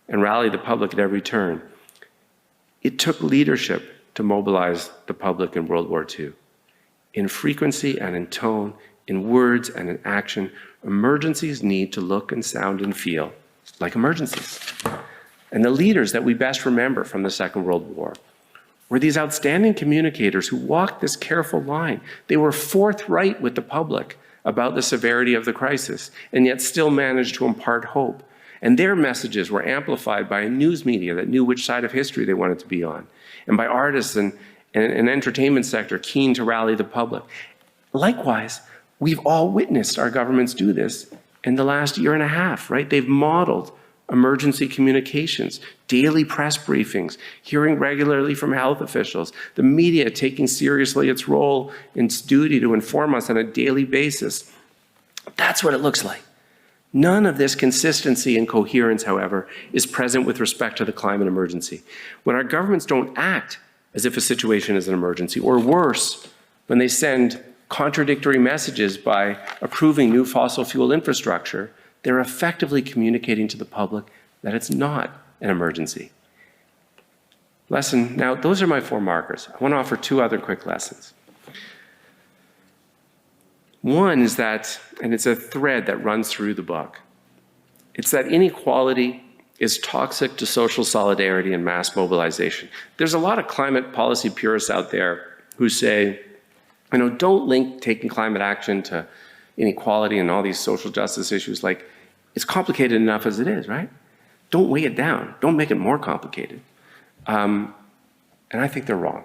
and rally the public at every turn. It took leadership to mobilize the public in World War II. In frequency and in tone, in words and in action, emergencies need to look and sound and feel like emergencies. And the leaders that we best remember from the Second World War were these outstanding communicators who walked this careful line. They were forthright with the public about the severity of the crisis, and yet still managed to impart hope. And their messages were amplified by a news media that knew which side of history they wanted to be on, and by artists and an entertainment sector keen to rally the public. Likewise, we've all witnessed our governments do this in the last year and a half, right? They've modeled emergency communications, daily press briefings, hearing regularly from health officials, the media taking seriously its role and its duty to inform us on a daily basis. That's what it looks like. None of this consistency and coherence, however, is present with respect to the climate emergency. When our governments don't act as if a situation is an emergency, or worse, when they send contradictory messages by approving new fossil fuel infrastructure, they're effectively communicating to the public that it's not an emergency. Now, those are my 4 markers. I want to offer 2 other quick lessons. One is that, and it's a thread that runs through the book, it's that inequality is toxic to social solidarity and mass mobilization. There's a lot of climate policy purists out there who say, don't link taking climate action to inequality and all these social justice issues. Like, it's complicated enough as it is, right? Don't weigh it down. Don't make it more complicated. And I think they're wrong.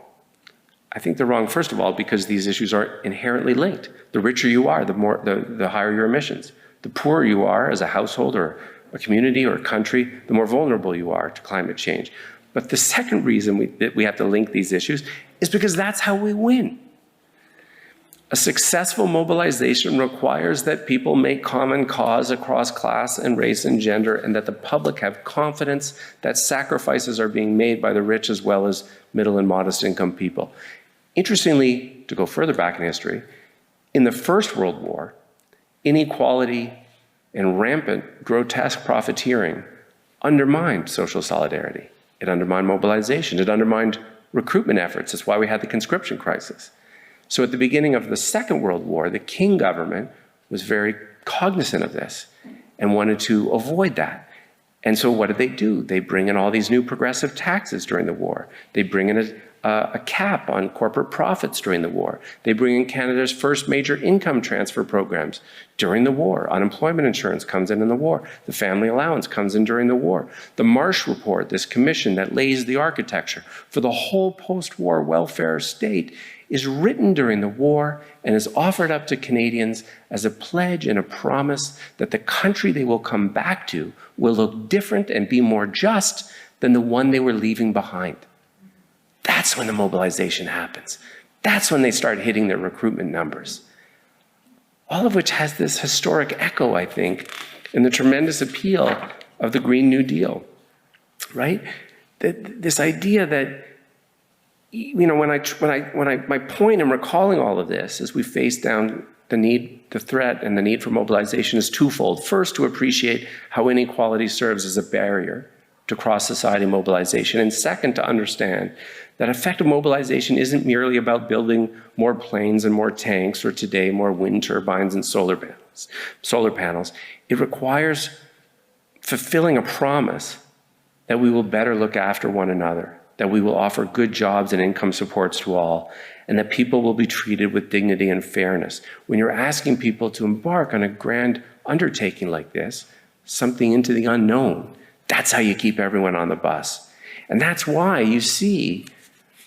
I think they're wrong, first of all, because these issues are inherently linked. The richer you are, the higher your emissions. The poorer you are as a household or a community or a country, the more vulnerable you are to climate change. But the second reason that we have to link these issues is because that's how we win. A successful mobilization requires that people make common cause across class and race and gender, and that the public have confidence that sacrifices are being made by the rich as well as middle and modest income people. Interestingly, to go further back in history, in the First World War, inequality and rampant, grotesque profiteering undermined social solidarity. It undermined mobilization. It undermined recruitment efforts. That's why we had the conscription crisis. So at the beginning of the Second World War, the King government was very cognizant of this and wanted to avoid that. And so what did they do? They bring in all these new progressive taxes during the war. They bring in a cap on corporate profits during the war. They bring in Canada's first major income transfer programs during the war. Unemployment insurance comes in the war. The family allowance comes in during the war. The Marsh Report, this commission that lays the architecture for the whole post-war welfare state, is written during the war and is offered up to Canadians as a pledge and a promise that the country they will come back to will look different and be more just than the one they were leaving behind. That's when the mobilization happens. That's when they start hitting their recruitment numbers. All of which has this historic echo, I think, in the tremendous appeal of the Green New Deal, right? This idea that, my point in recalling all of this as we face down the threat and the need for mobilization is twofold. First, to appreciate how inequality serves as a barrier to cross-society mobilization. And second, to understand that effective mobilization isn't merely about building more planes and more tanks, or today more wind turbines and solar panels. It requires fulfilling a promise that we will better look after one another, that we will offer good jobs and income supports to all, and that people will be treated with dignity and fairness. When you're asking people to embark on a grand undertaking like this, something into the unknown, that's how you keep everyone on the bus. And that's why you see,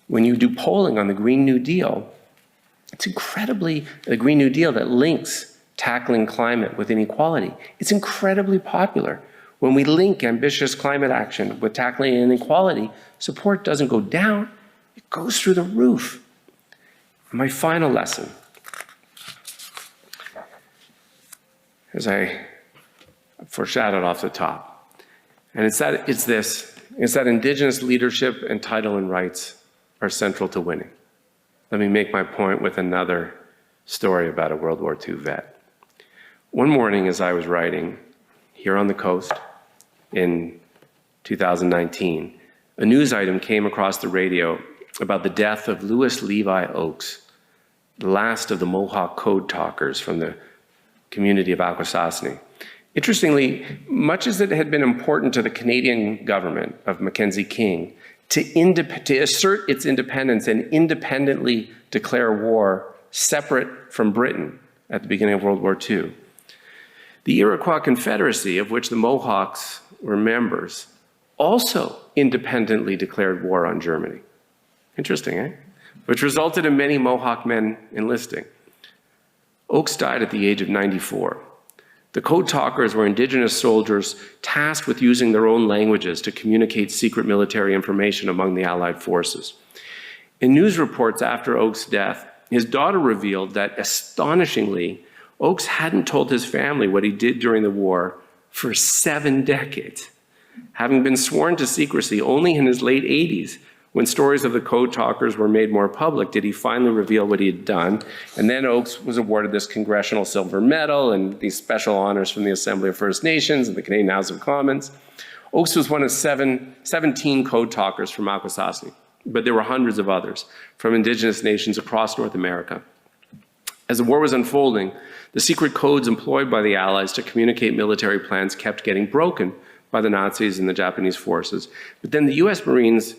when you do polling on the Green New Deal, it's the Green New Deal that links tackling climate with inequality. It's incredibly popular. When we link ambitious climate action with tackling inequality, support doesn't go down, it goes through the roof. My final lesson, as I foreshadowed off the top, and it's that Indigenous leadership and title and rights are central to winning. Let me make my point with another story about a World War II vet. One morning as I was writing here on the coast in 2019, a news item came across the radio about the death of Louis Levi Oakes, the last of the Mohawk code talkers from the community of Akwesasne. Interestingly, much as it had been important to the Canadian government of Mackenzie King to assert its independence and independently declare war separate from Britain at the beginning of World War II, the Iroquois Confederacy, of which the Mohawks were members, also independently declared war on Germany. Interesting, eh? Which resulted in many Mohawk men enlisting. Oakes died at the age of 94. The code talkers were Indigenous soldiers tasked with using their own languages to communicate secret military information among the Allied forces. In news reports after Oakes' death, his daughter revealed that, astonishingly, Oakes hadn't told his family what he did during the war for 7 decades. Having been sworn to secrecy only in his late 80s, when stories of the code talkers were made more public, did he finally reveal what he had done. And then Oakes was awarded this Congressional Silver Medal and these special honors from the Assembly of First Nations and the Canadian House of Commons. Oakes was one of 17 code talkers from Akwesasne, but there were hundreds of others from Indigenous nations across North America. As the war was unfolding, the secret codes employed by the Allies to communicate military plans kept getting broken by the Nazis and the Japanese forces. But then the US Marines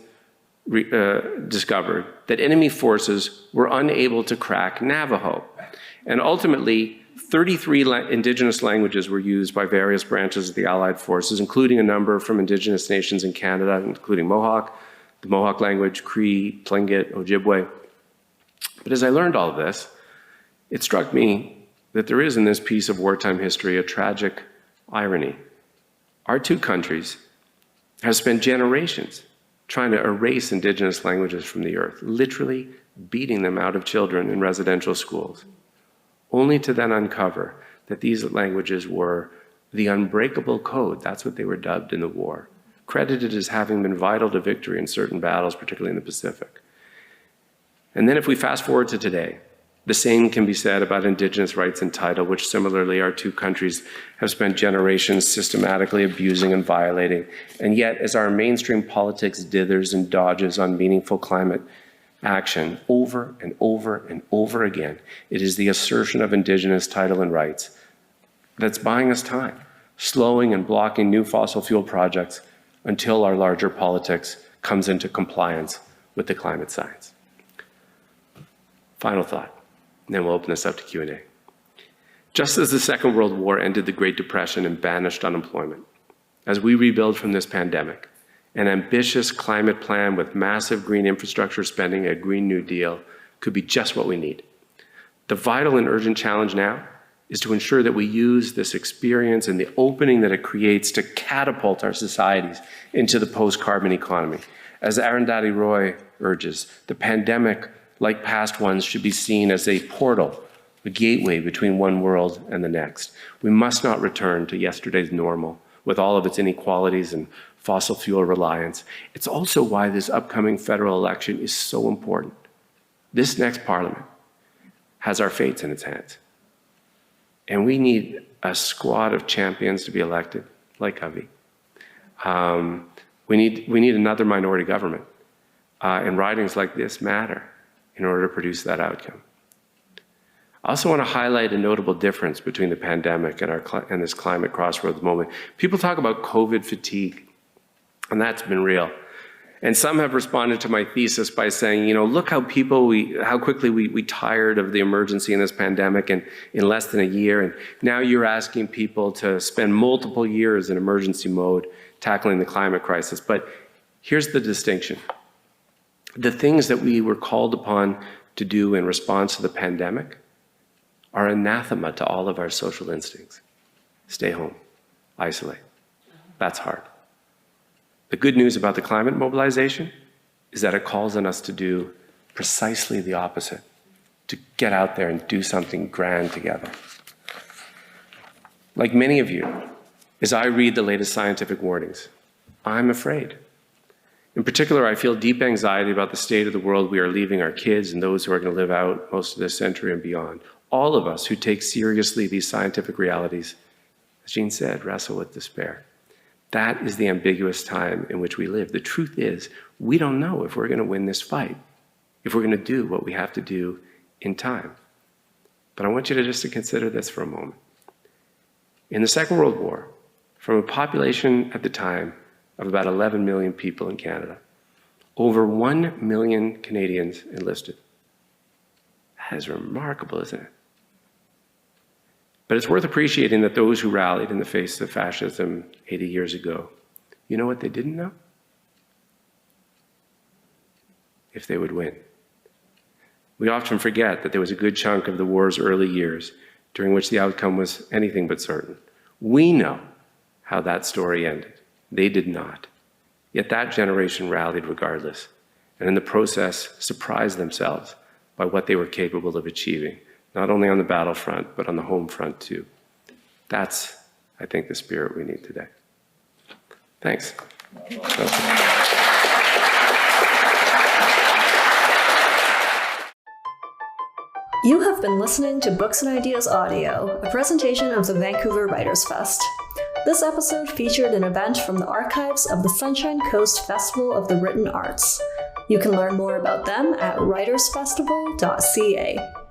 discovered that enemy forces were unable to crack Navajo. And ultimately, 33 Indigenous languages were used by various branches of the Allied forces, including a number from Indigenous nations in Canada, including Mohawk, the Mohawk language, Cree, Tlingit, Ojibwe. But as I learned all of this, it struck me that there is in this piece of wartime history a tragic irony. Our two countries have spent generations trying to erase Indigenous languages from the earth, literally beating them out of children in residential schools, only to then uncover that these languages were the unbreakable code. That's what they were dubbed in the war, credited as having been vital to victory in certain battles, particularly in the Pacific. And then if we fast forward to today, the same can be said about Indigenous rights and title, which similarly our two countries have spent generations systematically abusing and violating. And yet, as our mainstream politics dithers and dodges on meaningful climate action over and over and over again, it is the assertion of Indigenous title and rights that's buying us time, slowing and blocking new fossil fuel projects until our larger politics comes into compliance with the climate science. Final thought. And then we'll open this up to Q&A. Just as the Second World War ended the Great Depression and banished unemployment, as we rebuild from this pandemic, an ambitious climate plan with massive green infrastructure spending, a Green New Deal, could be just what we need. The vital and urgent challenge now is to ensure that we use this experience and the opening that it creates to catapult our societies into the post-carbon economy. As Arundhati Roy urges, the pandemic, like past ones, should be seen as a portal, a gateway between one world and the next. We must not return to yesterday's normal with all of its inequalities and fossil fuel reliance. It's also why this upcoming federal election is so important. This next parliament has our fates in its hands. And we need a squad of champions to be elected, like Avi. We need another minority government. And ridings like this matter in order to produce that outcome. I also want to highlight a notable difference between the pandemic and this climate crossroads moment. People talk about COVID fatigue, and that's been real. And some have responded to my thesis by saying, look how quickly we tired of the emergency in this pandemic in less than a year. And now you're asking people to spend multiple years in emergency mode tackling the climate crisis. But here's the distinction. The things that we were called upon to do in response to the pandemic are anathema to all of our social instincts. Stay home, isolate. That's hard. The good news about the climate mobilization is that it calls on us to do precisely the opposite, to get out there and do something grand together. Like many of you, as I read the latest scientific warnings, I'm afraid. In particular, I feel deep anxiety about the state of the world we are leaving our kids and those who are going to live out most of this century and beyond. All of us who take seriously these scientific realities, as Jean said, wrestle with despair. That is the ambiguous time in which we live. The truth is, we don't know if we're going to win this fight. if we're going to do what we have to do in time. But I want you to just consider this for a moment. In the Second World War, from a population at the time of about 11 million people in Canada, over 1 million Canadians enlisted. That is remarkable, isn't it? But it's worth appreciating that those who rallied in the face of fascism 80 years ago, you know what they didn't know? If they would win. We often forget that there was a good chunk of the war's early years during which the outcome was anything but certain. We know how that story ended. They did not. Yet that generation rallied regardless, and in the process surprised themselves by what they were capable of achieving, not only on the battlefront, but on the home front too. That's, I think, the spirit we need today. Thanks. You have been listening to Books and Ideas Audio, a presentation of the Vancouver Writers Fest. This episode featured an event from the archives of the Sunshine Coast Festival of the Written Arts. You can learn more about them at writersfestival.ca.